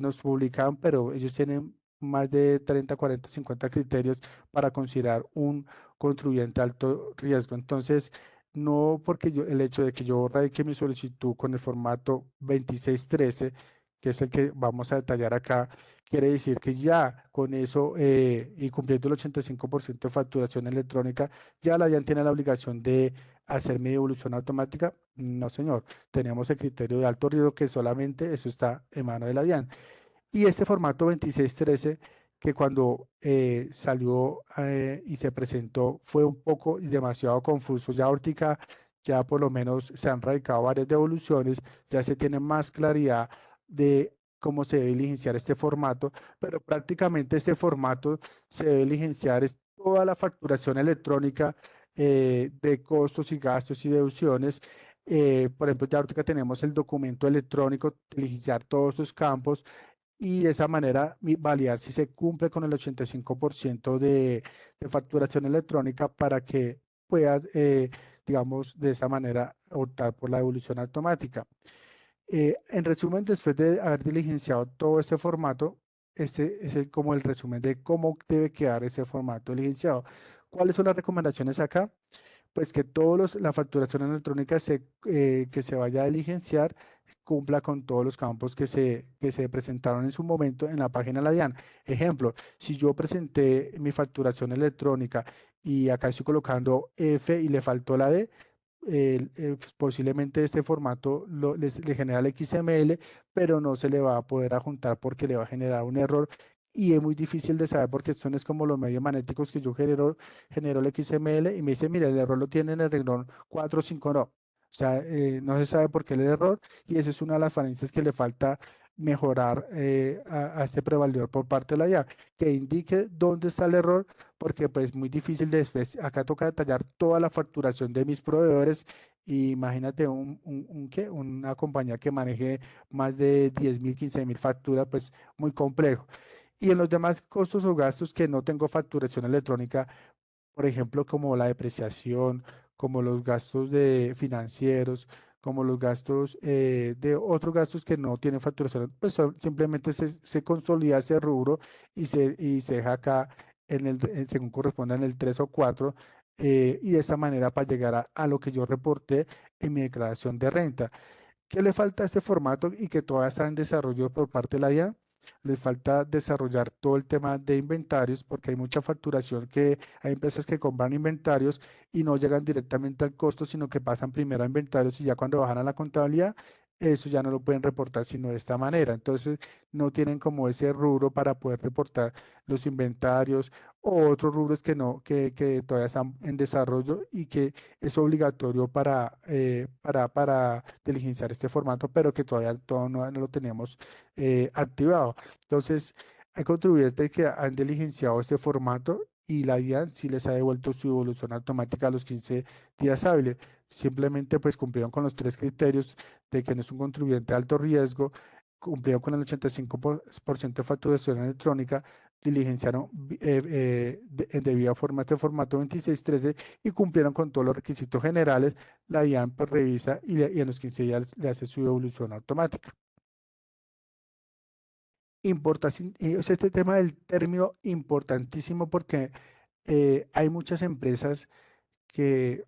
nos publicaron, pero ellos tienen más de 30, 40, 50 criterios para considerar un contribuyente de alto riesgo. Entonces, no porque el hecho de que yo radique mi solicitud con el formato 2613, que es el que vamos a detallar acá, quiere decir que ya con eso y cumpliendo el 85% de facturación electrónica, ya la DIAN tiene la obligación de hacer mi devolución automática. No, señor, tenemos el criterio de alto riesgo que solamente eso está en mano de la DIAN. Y este formato 2613, que cuando salió y se presentó fue un poco y demasiado confuso. Ya ahorita ya por lo menos se han radicado varias devoluciones, ya se tiene más claridad de cómo se debe diligenciar este formato, pero prácticamente este formato se debe diligenciar es toda la facturación electrónica de costos y gastos y deducciones. Por ejemplo, ya ahorita tenemos el documento electrónico, diligenciar todos estos campos y de esa manera validar si se cumple con el 85% de facturación electrónica para que puedas, digamos, de esa manera optar por la devolución automática. En resumen, después de haber diligenciado todo este formato, este es como el resumen de cómo debe quedar ese formato diligenciado. ¿Cuáles son las recomendaciones acá? Pues que la facturación electrónica que se vaya a diligenciar cumpla con todos los campos que se presentaron en su momento en la página de la DIAN. Ejemplo, si yo presenté mi facturación electrónica y acá estoy colocando F y le faltó la D, pues, posiblemente este formato le genera el XML, pero no se le va a poder adjuntar porque le va a generar un error y es muy difícil de saber porque esto no es como los medios magnéticos que yo genero el XML y me dice, mira, el error lo tiene en el renglón 4 o 5, no. O sea, no se sabe por qué el error y esa es una de las falencias que le falta mejorar a este prevalidador por parte de la IA, que indique dónde está el error, porque pues muy difícil después, acá toca detallar toda la facturación de mis proveedores. Y imagínate una compañía que maneje más de 10.000, 15.000 facturas, pues muy complejo. Y en los demás costos o gastos que no tengo facturación electrónica, por ejemplo, como la depreciación, como los gastos de financieros, como los gastos de otros gastos que no tienen facturación, pues simplemente se consolida ese rubro y se deja acá según corresponda en el 3 o 4, y de esta manera para llegar a lo que yo reporté en mi declaración de renta. ¿Qué le falta a este formato y que todavía está en desarrollo por parte de la IA? Les falta desarrollar todo el tema de inventarios porque hay mucha facturación que hay empresas que compran inventarios y no llegan directamente al costo, sino que pasan primero a inventarios y ya cuando bajan a la contabilidad, eso ya no lo pueden reportar sino de esta manera. Entonces, no tienen como ese rubro para poder reportar los inventarios o otros rubros que no, que todavía están en desarrollo y que es obligatorio para diligenciar este formato, pero que todavía no lo tenemos activado. Entonces, hay contribuyentes que han diligenciado este formato y la DIAN sí les ha devuelto su devolución automática a los 15 días hábiles. Simplemente pues cumplieron con los tres criterios de que no es un contribuyente de alto riesgo, cumplieron con el 85% de facturación electrónica, diligenciaron en debida forma este formato 2613 y cumplieron con todos los requisitos generales. La DIAN pues, revisa y en los 15 días le hace su devolución automática. O sea, este tema del término importantísimo porque hay muchas empresas que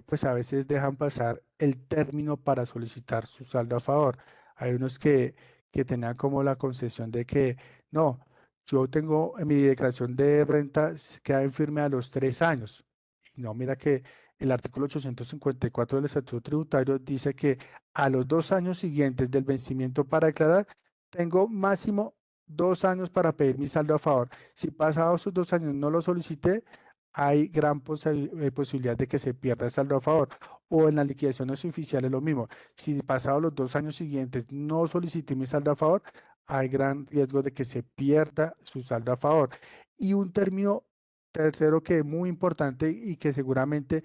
pues a veces dejan pasar el término para solicitar su saldo a favor. Hay unos que tenían como la concesión de que no, yo tengo en mi declaración de renta queda en firme a los 3 años. Y no, mira que el artículo 854 del Estatuto Tributario dice que a los 2 años siguientes del vencimiento para declarar, tengo máximo 2 años para pedir mi saldo a favor. Si pasados esos 2 años no lo solicité, hay gran posibilidad de que se pierda el saldo a favor. O en las liquidaciones oficiales lo mismo. Si pasados los 2 años siguientes no solicité mi saldo a favor, hay gran riesgo de que se pierda su saldo a favor. Y un término tercero que es muy importante y que seguramente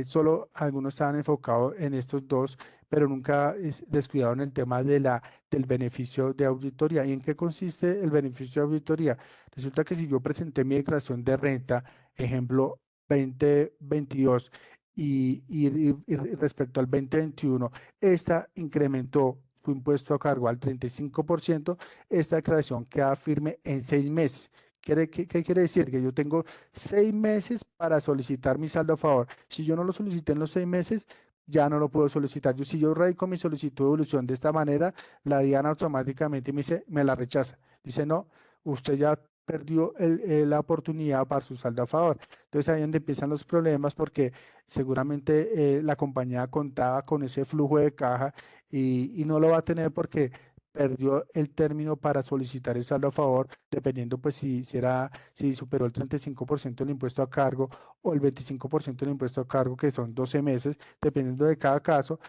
solo algunos estaban enfocados en estos dos, pero nunca descuidaron el tema del beneficio de auditoría. ¿Y en qué consiste el beneficio de auditoría? Resulta que si yo presenté mi declaración de renta, ejemplo 2022, y respecto al 2021, esta incrementó su impuesto a cargo al 35%, esta declaración queda firme en 6 meses. ¿Qué quiere decir? Que yo tengo 6 meses para solicitar mi saldo a favor. Si yo no lo solicité en los 6 meses, ya no lo puedo solicitar. Si yo radico mi solicitud de devolución de esta manera, la DIAN automáticamente me la rechaza. Dice, no, usted ya perdió la oportunidad para su saldo a favor. Entonces ahí es donde empiezan los problemas porque seguramente la compañía contaba con ese flujo de caja y no lo va a tener porque perdió el término para solicitar el saldo a favor, dependiendo pues si superó el 35% del impuesto a cargo o el 25% del impuesto a cargo, que son 12 meses, dependiendo de cada caso.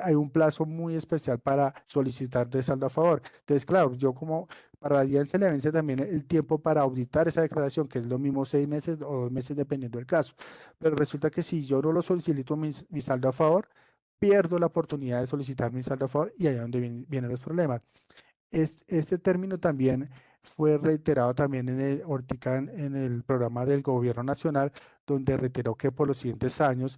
Hay un plazo muy especial para solicitar de saldo a favor. Entonces, claro, yo como para la DIAN se le vence también el tiempo para auditar esa declaración, que es lo mismo 6 meses o 2 meses, dependiendo del caso. Pero resulta que si yo no lo solicito mi saldo a favor, pierdo la oportunidad de solicitar mi saldo a favor y ahí es donde vienen los problemas. Este término también fue reiterado también ahorita en el programa del Gobierno Nacional, donde reiteró que por los siguientes años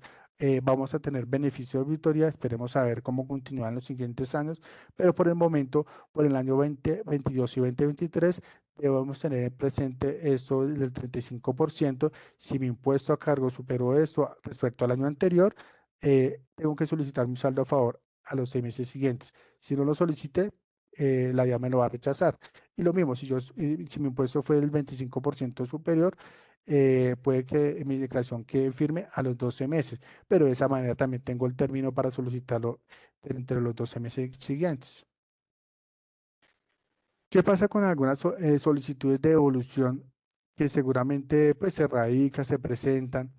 vamos a tener beneficio de auditoría. Esperemos saber cómo continúan los siguientes años, pero por el momento, por el año 2022 y 2023, debemos tener presente esto del 35%. Si mi impuesto a cargo superó esto respecto al año anterior, tengo que solicitar mi saldo a favor a los 6 meses siguientes. Si no lo solicité, la DIAN me lo va a rechazar. Y lo mismo, si mi impuesto fue del 25% superior, puede que mi declaración quede firme a los 12 meses, pero de esa manera también tengo el término para solicitarlo entre los 12 meses siguientes. ¿Qué pasa con algunas solicitudes de devolución que seguramente pues, se radican, se presentan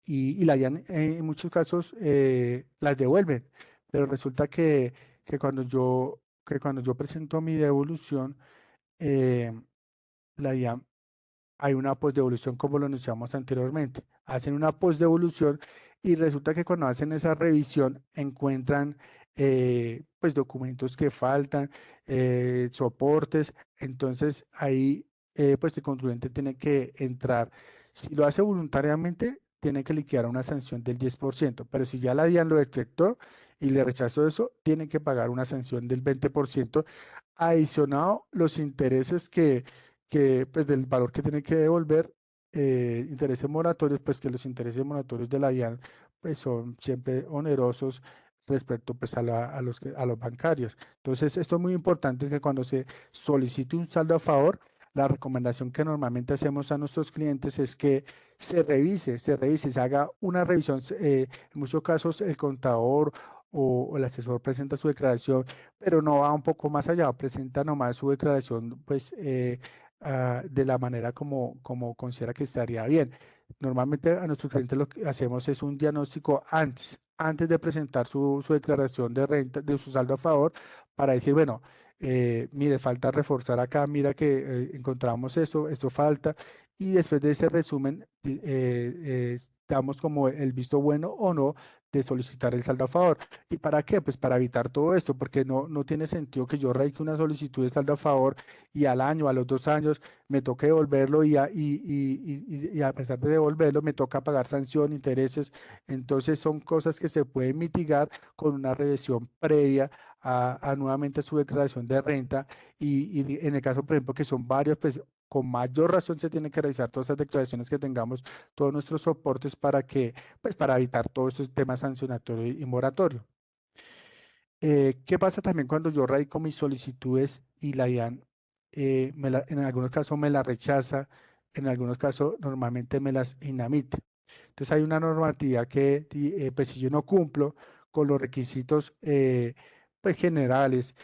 y la DIAN en muchos casos las devuelven? Pero resulta que cuando yo presento mi devolución, eh, la DIAN, hay una postdevolución como lo anunciamos anteriormente. Hacen una postdevolución y resulta que cuando hacen esa revisión encuentran pues documentos que faltan, soportes. Entonces ahí pues el contribuyente tiene que entrar. Si lo hace voluntariamente, tiene que liquidar una sanción del 10%, pero si ya la DIAN lo detectó y le rechazó eso, tiene que pagar una sanción del 20% adicionado los intereses que pues del valor que tiene que devolver, intereses moratorios, pues que los intereses moratorios de la DIAN pues son siempre onerosos respecto pues a los bancarios. Entonces, esto es muy importante que cuando se solicite un saldo a favor, la recomendación que normalmente hacemos a nuestros clientes es que se haga una revisión. En muchos casos el contador o el asesor presenta su declaración, pero no va un poco más allá, presenta nomás su declaración, pues de la manera como considera que estaría bien. Normalmente a nuestros clientes lo que hacemos es un diagnóstico antes de presentar su declaración de renta, de su saldo a favor, para decir, bueno, mire, falta reforzar acá, mira que encontramos esto falta, y después de ese resumen, damos como el visto bueno o no de solicitar el saldo a favor. ¿Y para qué? Pues para evitar todo esto, porque no tiene sentido que yo radique una solicitud de saldo a favor y al año, a los 2 años, me toque devolverlo y a pesar de devolverlo, me toca pagar sanción, intereses. Entonces son cosas que se pueden mitigar con una revisión previa a nuevamente su declaración de renta y en el caso, por ejemplo, que son varios, pues con mayor razón se tiene que revisar todas esas declaraciones que tengamos, todos nuestros soportes pues para evitar todos estos temas sancionatorio y moratorio. ¿Qué pasa también cuando yo radico mis solicitudes y la DIAN en algunos casos me la rechaza, en algunos casos normalmente me las inadmite? Entonces hay una normatividad que, pues si yo no cumplo con los requisitos pues generales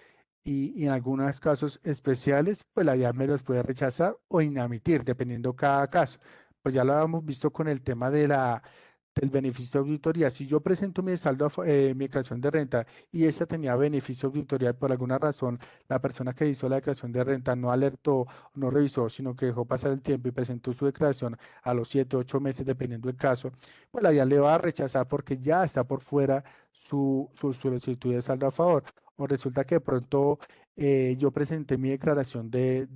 y en algunos casos especiales, pues la DIAN me los puede rechazar o inadmitir, dependiendo cada caso. pues ya lo habíamos visto con el tema del beneficio de auditoría. Si yo presento mi mi declaración de renta y esa tenía beneficio de auditoría y por alguna razón la persona que hizo la declaración de renta no alertó, no revisó, sino que dejó pasar el tiempo y presentó su declaración a los 7, 8 meses, dependiendo del caso, pues la DIAN le va a rechazar porque ya está por fuera su solicitud de saldo a favor. O resulta que de pronto yo presenté mi declaración de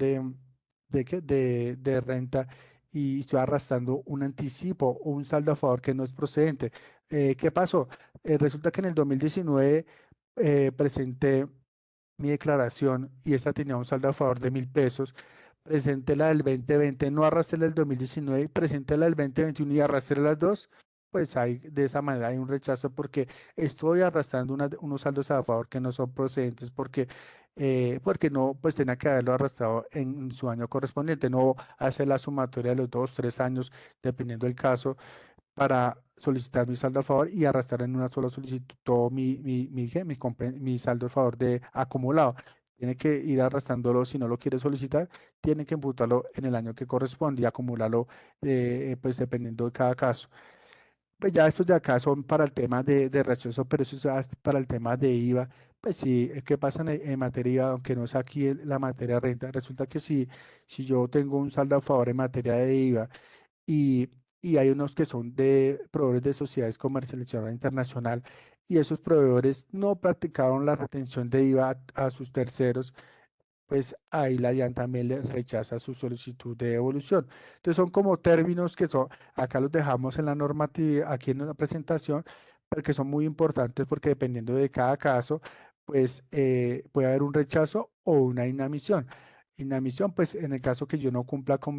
renta y estoy arrastrando un anticipo o un saldo a favor que no es procedente. ¿Qué pasó? Resulta que en el 2019 presenté mi declaración y esta tenía un saldo a favor de 1.000 pesos. Presenté la del 2020, no arrastré la del 2019, presenté la del 2021 y arrastré las dos. Pues hay, de esa manera hay un rechazo porque estoy arrastrando unos saldos a favor que no son procedentes porque no, pues tenía que haberlo arrastrado en su año correspondiente, no hacer la sumatoria de los 2, 3 años, dependiendo del caso, para solicitar mi saldo a favor y arrastrar en una sola solicitud todo mi saldo a favor de acumulado. Tiene que ir arrastrándolo si no lo quiere solicitar, tiene que imputarlo en el año que corresponde y acumularlo, pues dependiendo de cada caso. Pues ya estos de acá son para el tema de rechazo, pero eso es para el tema de IVA. Pues sí, ¿qué pasa en materia IVA? Aunque no es aquí la materia de renta, resulta que si yo tengo un saldo a favor en materia de IVA y, y hay unos que son de proveedores de sociedades comercializadoras internacional y esos proveedores no practicaron la retención de IVA a sus terceros, pues ahí la DIAN también le rechaza su solicitud de devolución. Entonces son como términos que son, acá los dejamos en la normativa, aquí en la presentación, pero que son muy importantes porque dependiendo de cada caso, pues puede haber un rechazo o una inadmisión. Inadmisión, pues en el caso que yo no cumpla con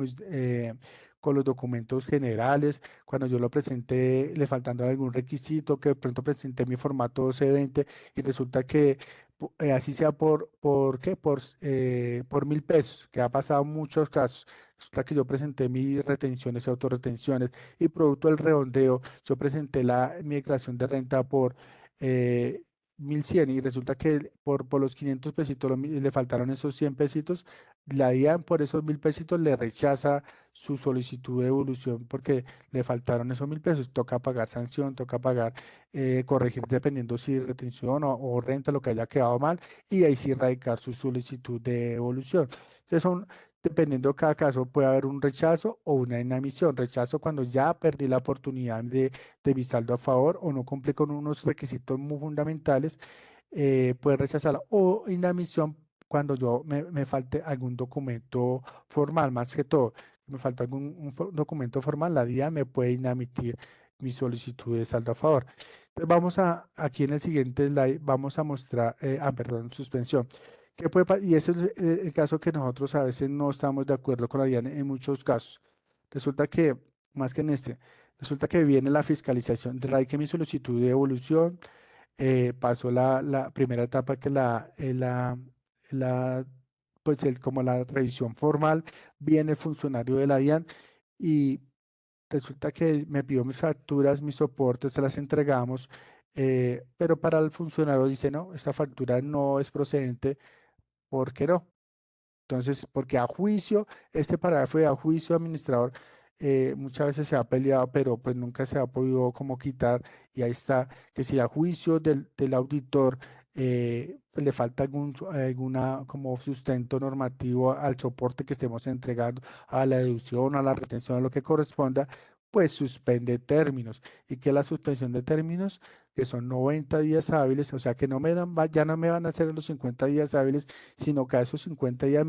los documentos generales, cuando yo lo presenté, le faltando algún requisito, que de pronto presenté mi formato C20 y resulta que así sea ¿qué? Por 1.000 pesos, que ha pasado en muchos casos. Resulta que yo presenté mis retenciones y autorretenciones y producto del redondeo, yo presenté mi declaración de renta por eh, 1.100 y resulta que por los 500 pesitos le faltaron esos 100 pesitos. La DIAN por esos 1.000 pesitos le rechaza su solicitud de devolución porque le faltaron esos 1.000 pesos. Toca pagar sanción, toca pagar corregir dependiendo si retención o renta, lo que haya quedado mal, y ahí sí radicar su solicitud de devolución. Entonces dependiendo de cada caso, puede haber un rechazo o una inadmisión. Rechazo cuando ya perdí la oportunidad de mi saldo a favor o no cumple con unos requisitos muy fundamentales, puede rechazarla. O inadmisión cuando me falte algún documento formal, más que todo, me falta algún documento formal, la DIA me puede inadmitir mi solicitud de saldo a favor. Entonces aquí en el siguiente slide, vamos a mostrar, perdón, suspensión. Y ese es el caso que nosotros a veces no estamos de acuerdo con la DIAN en muchos casos. Resulta que, más que en resulta que viene la fiscalización. Radiqué mi solicitud de devolución, pasó la primera etapa que la, pues como la revisión formal, viene el funcionario de la DIAN y resulta que me pidió mis facturas, mis soportes, se las entregamos, pero para el funcionario dice, no, esta factura no es procedente, ¿por qué no? Entonces, porque a juicio, este parágrafo de a juicio administrador muchas veces se ha peleado, pero pues nunca se ha podido como quitar y ahí está, que si a juicio del auditor le falta alguna como sustento normativo al soporte que estemos entregando, a la deducción, a la retención, a lo que corresponda, pues suspende términos. ¿Y que la suspensión de términos? Que son 90 días hábiles, o sea que ya no me van a hacer los 50 días hábiles, sino que a esos 50 días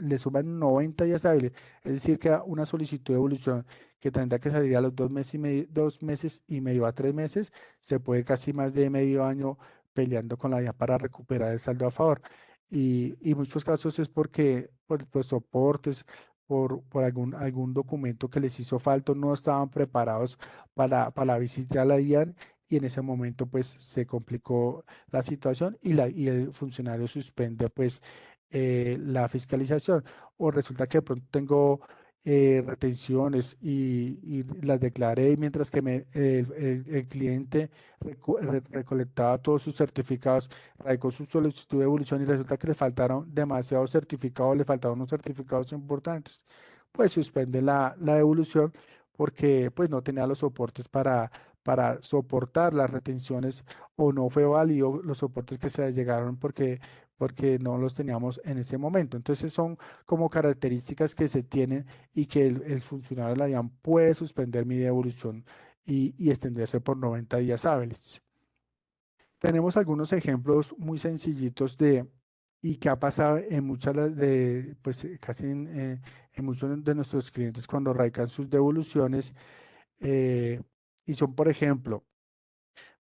le suman 90 días hábiles. Es decir, que a una solicitud de devolución que tendrá que salir a los 2 meses y medio, 2 meses y medio a 3 meses, se puede casi más de medio año peleando con la DIAN para recuperar el saldo a favor. Y muchos casos es porque por soportes, por algún documento que les hizo falta, no estaban preparados para la visita a la DIAN y en ese momento pues se complicó la situación y el funcionario suspende pues la fiscalización o resulta que de pronto tengo retenciones y las declaré mientras que el cliente recolectaba todos sus certificados, radicó su solicitud de devolución y resulta que le faltaron demasiados certificados, le faltaron unos certificados importantes. pues suspende la devolución porque pues no tenía los soportes para soportar las retenciones o no fue válido los soportes que se llegaron porque no los teníamos en ese momento. Entonces son como características que se tienen y que el funcionario de la DIAN puede suspender mi devolución y extenderse por 90 días hábiles. Tenemos algunos ejemplos muy sencillitos y que ha pasado en pues casi en muchos de nuestros clientes cuando radican sus devoluciones, y son, por ejemplo,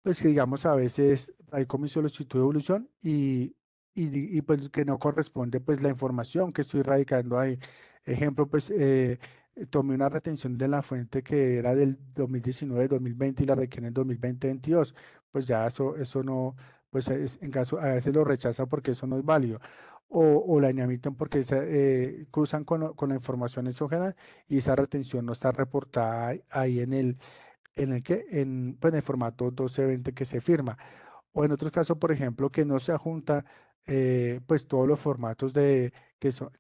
pues que digamos a veces radico mi solicitud de devolución pues que no corresponde pues la información que estoy radicando ahí. Ejemplo, pues tomé una retención de la fuente que era del 2019, 2020 y la radiqué en el 2020-22. Pues ya eso no, pues en caso, a veces lo rechaza porque eso no es válido. O la inhabilitan porque cruzan con la información exógena y esa retención no está reportada ahí pues, en el formato 1220 que se firma. O en otros casos, por ejemplo, que no se adjunta pues todos los formatos que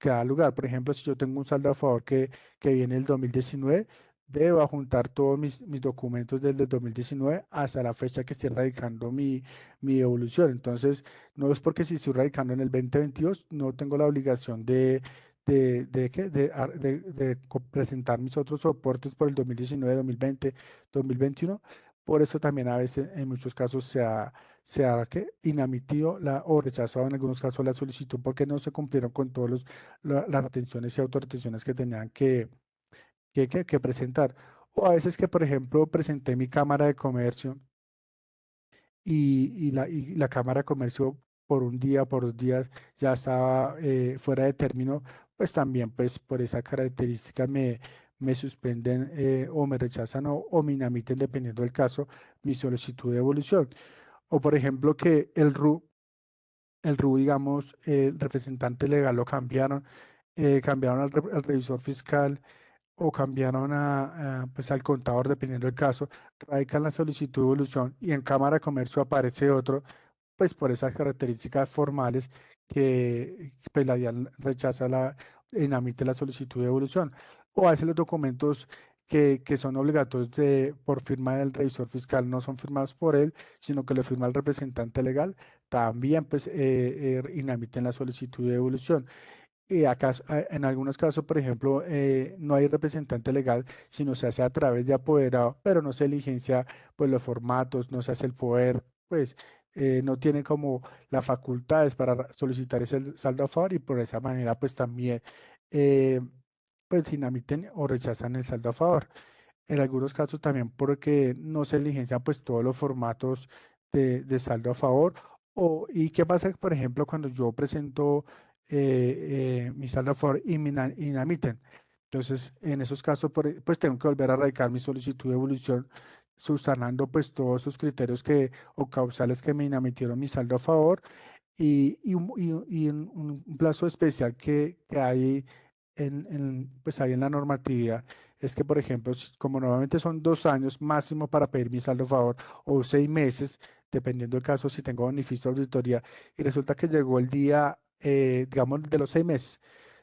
da lugar. Por ejemplo, si yo tengo un saldo a favor que viene del 2019, debo adjuntar todos mis documentos desde el 2019 hasta la fecha que esté radicando mi devolución. Entonces, no es porque si estoy radicando en el 2022, no tengo la obligación ¿qué? De presentar mis otros soportes por el 2019, 2020, 2021. Por eso también a veces, en muchos casos, se ha ¿qué? Inadmitido o rechazado en algunos casos la solicitud porque no se cumplieron con todas las retenciones y autorretenciones que tenían que presentar. O a veces que, por ejemplo, presenté mi Cámara de Comercio y la Cámara de Comercio por un día, por 2 días, ya estaba fuera de término, pues también pues por esa característica me suspenden o me rechazan o me inhabilitan, dependiendo del caso, mi solicitud de devolución. O por ejemplo que el RU, digamos, el representante legal lo cambiaron al revisor fiscal o cambiaron pues al contador, dependiendo del caso, radican la solicitud de devolución y en Cámara de Comercio aparece otro, pues por esas características formales que pues, la DIAN rechaza inadmite la solicitud de devolución. O a veces los documentos que son obligatorios por firma del revisor fiscal no son firmados por él, sino que lo firma el representante legal, también pues inadmiten la solicitud de devolución. Y en algunos casos, por ejemplo, no hay representante legal, sino se hace a través de apoderado, pero no se diligencia pues, los formatos, no se hace el poder, pues no tiene como las facultades para solicitar ese saldo a favor y por esa manera pues también eh, pues dinamiten o rechazan el saldo a favor. En algunos casos también porque no se diligencian pues todos los formatos de saldo a favor. ¿Y qué pasa, por ejemplo, cuando yo presento mi saldo a favor y me inadmiten? Entonces, en esos casos, pues tengo que volver a radicar mi solicitud de evolución, subsanando pues todos esos criterios o causales que me inadmitieron mi saldo a favor y un plazo especial que hay pues ahí en la normatividad es que, por ejemplo, como normalmente son 2 años máximo para pedir mi saldo a favor o 6 meses, dependiendo del caso, si tengo beneficio de auditoría, y resulta que llegó el día, digamos, de los 6 meses.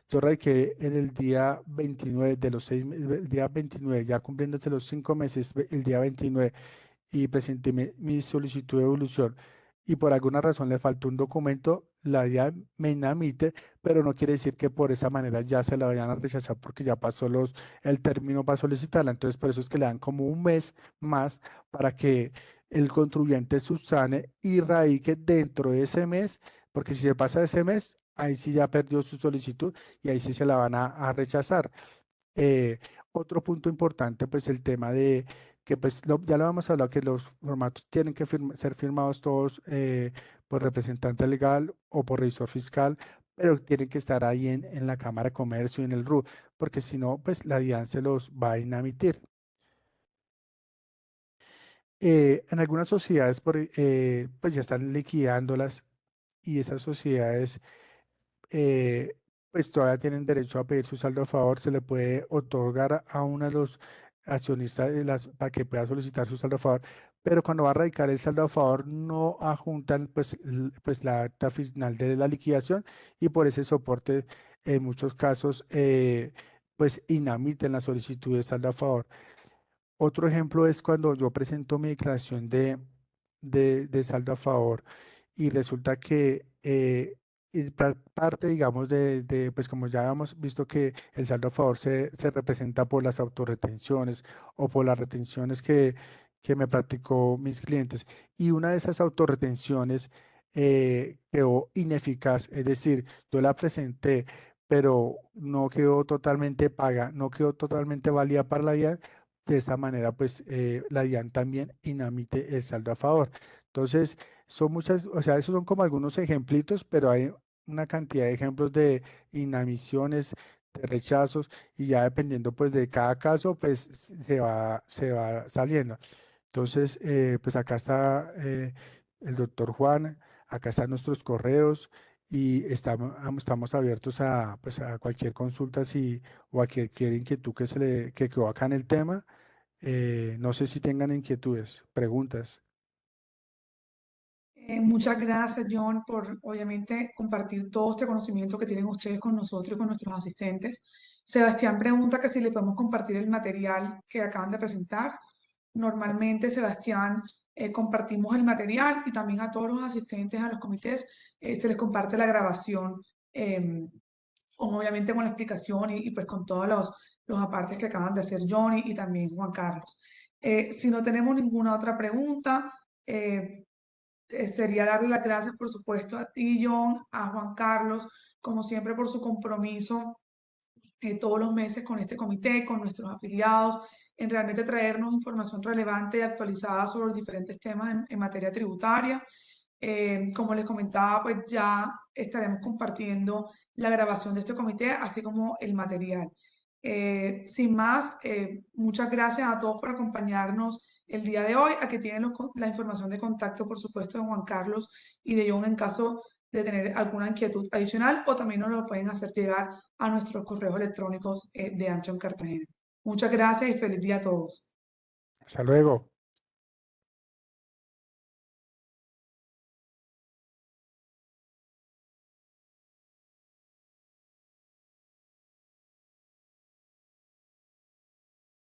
Yo radiqué en el día 29 de los 6 meses, el día 29, ya cumpliéndose los 5 meses, el día 29 y presenté mi solicitud de devolución y por alguna razón le faltó un documento, la DIAN me inadmite, pero no quiere decir que por esa manera ya se la vayan a rechazar porque ya pasó el término para solicitarla. Entonces, por eso es que le dan como un mes más para que el contribuyente subsane y radique dentro de ese mes, porque si se pasa ese mes, ahí sí ya perdió su solicitud y ahí sí se la van a rechazar. Eh, Otro punto importante, pues el tema de que, pues ya lo hemos hablado, que los formatos tienen que ser firmados todos por representante legal o por revisor fiscal, pero tienen que estar ahí en la Cámara de Comercio y en el RU, porque si no, pues la DIAN se los va a inhabilitar. En algunas sociedades, pues ya están liquidándolas y esas sociedades pues todavía tienen derecho a pedir su saldo a favor, se le puede otorgar a uno de los accionistas para que pueda solicitar su saldo a favor, pero cuando va a radicar el saldo a favor no adjuntan pues la acta final de la liquidación y por ese soporte en muchos casos pues inadmiten la solicitud de saldo a favor. Otro ejemplo es cuando yo presento mi declaración de saldo a favor y resulta que parte, digamos, pues como ya hemos visto que el saldo a favor se representa por las autorretenciones o por las retenciones que me practicó mis clientes. Y una de esas autorretenciones quedó ineficaz, es decir, yo la presenté, pero no quedó totalmente paga, no quedó totalmente válida para la DIAN. De esta manera, pues la DIAN también inadmite el saldo a favor. Entonces, son muchas, o sea, esos son como algunos ejemplitos, pero hay una cantidad de ejemplos de inadmisiones, de rechazos, y ya dependiendo pues de cada caso, pues se va saliendo. Entonces, pues acá está el doctor Juan, acá están nuestros correos y estamos abiertos a, pues, a cualquier consulta o a cualquier inquietud que quedó acá en el tema. No sé si tengan inquietudes, preguntas. Muchas gracias, John, por obviamente compartir todo este conocimiento que tienen ustedes con nosotros y con nuestros asistentes. Sebastián pregunta que si le podemos compartir el material que acaban de presentar. Normalmente, Sebastián, compartimos el material y también a todos los asistentes a los comités se les comparte la grabación, obviamente con la explicación y pues con todos los apartes que acaban de hacer Johnny y también Juan Carlos. Si no tenemos ninguna otra pregunta, sería darle las gracias, por supuesto, a ti, John, a Juan Carlos, como siempre, por su compromiso todos los meses con este comité, con nuestros afiliados, en realmente traernos información relevante y actualizada sobre los diferentes temas en materia tributaria. Como les comentaba, pues ya estaremos compartiendo la grabación de este comité, así como el material. Sin más, muchas gracias a todos por acompañarnos el día de hoy. Aquí tienen la información de contacto, por supuesto, de Juan Carlos y de John en caso de tener alguna inquietud adicional o también nos lo pueden hacer llegar a nuestros correos electrónicos de Anchon Cartagena. Muchas gracias y feliz día a todos. Hasta luego.